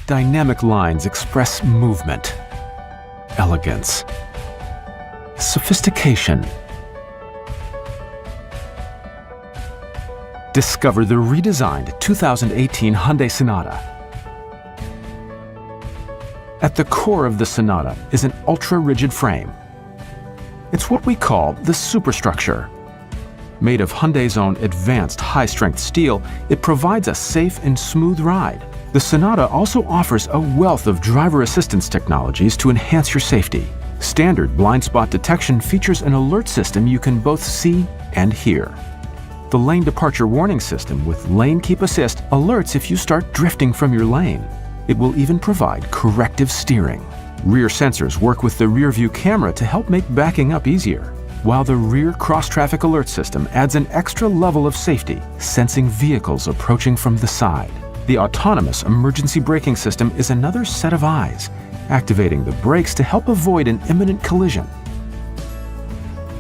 dynamic lines express movement, elegance, sophistication. Discover the redesigned 2018 Hyundai Sonata. At the core of the Sonata is an ultra-rigid frame. It's what we call the superstructure. Made of Hyundai's own advanced high-strength steel, it provides a safe and smooth ride. The Sonata also offers a wealth of driver assistance technologies to enhance your safety. Standard blind spot detection features an alert system you can both see and hear. The lane departure warning system with lane keep assist alerts if you start drifting from your lane. It will even provide corrective steering. Rear sensors work with the rear view camera to help make backing up easier, while the rear cross-traffic alert system adds an extra level of safety, sensing vehicles approaching from the side. The autonomous emergency braking system is another set of eyes, activating the brakes to help avoid an imminent collision.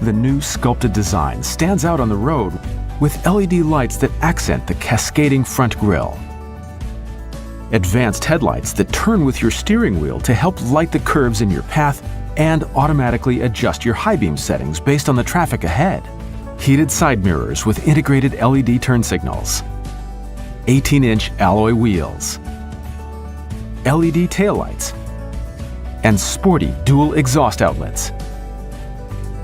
The new sculpted design stands out on the road with LED lights that accent the cascading front grille. Advanced headlights that turn with your steering wheel to help light the curves in your path and automatically adjust your high beam settings based on the traffic ahead. Heated side mirrors with integrated LED turn signals. 18-inch alloy wheels. LED taillights. And sporty dual exhaust outlets.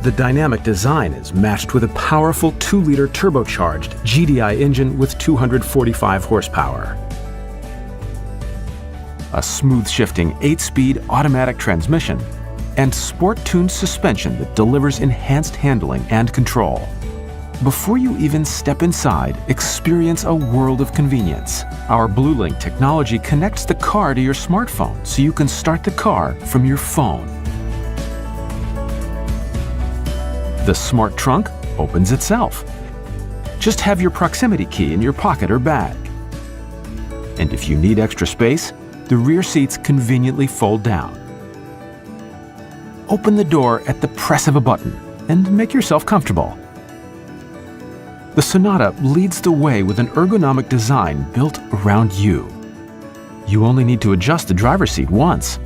The dynamic design is matched with a powerful 2-liter turbocharged GDI engine with 245 horsepower. A smooth-shifting 8-speed automatic transmission and sport-tuned suspension that delivers enhanced handling and control. Before you even step inside, experience a world of convenience. Our BlueLink technology connects the car to your smartphone so you can start the car from your phone. The smart trunk opens itself. Just have your proximity key in your pocket or bag. And if you need extra space, the rear seats conveniently fold down. Open the door at the press of a button and make yourself comfortable. The Sonata leads the way with an ergonomic design built around you. You only need to adjust the driver's seat once.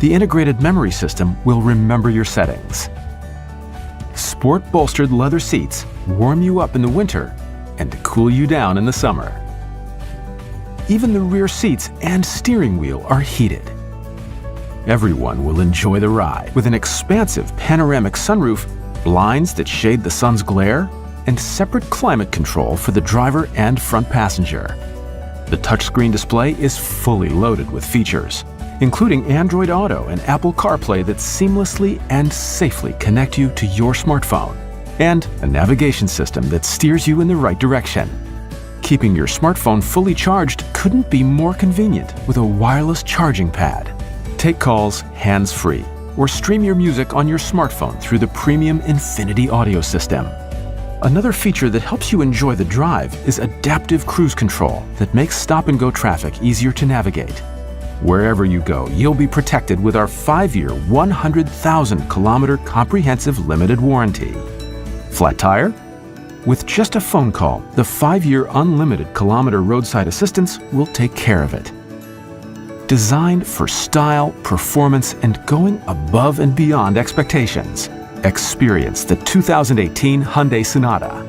The integrated memory system will remember your settings. Sport bolstered leather seats warm you up in the winter and cool you down in the summer. Even the rear seats and steering wheel are heated. Everyone will enjoy the ride with an expansive panoramic sunroof, blinds that shade the sun's glare, and separate climate control for the driver and front passenger. The touchscreen display is fully loaded with features, including Android Auto and Apple CarPlay that seamlessly and safely connect you to your smartphone, and a navigation system that steers you in the right direction. Keeping your smartphone fully charged couldn't be more convenient with a wireless charging pad. Take calls hands-free or stream your music on your smartphone through the premium Infinity audio system. Another feature that helps you enjoy the drive is adaptive cruise control that makes stop-and-go traffic easier to navigate. Wherever you go, you'll be protected with our 5-year, 100,000-kilometer comprehensive limited warranty. Flat tire? With just a phone call, the 5-year unlimited kilometer roadside assistance will take care of it. Designed for style, performance, and going above and beyond expectations. Experience the 2018 Hyundai Sonata.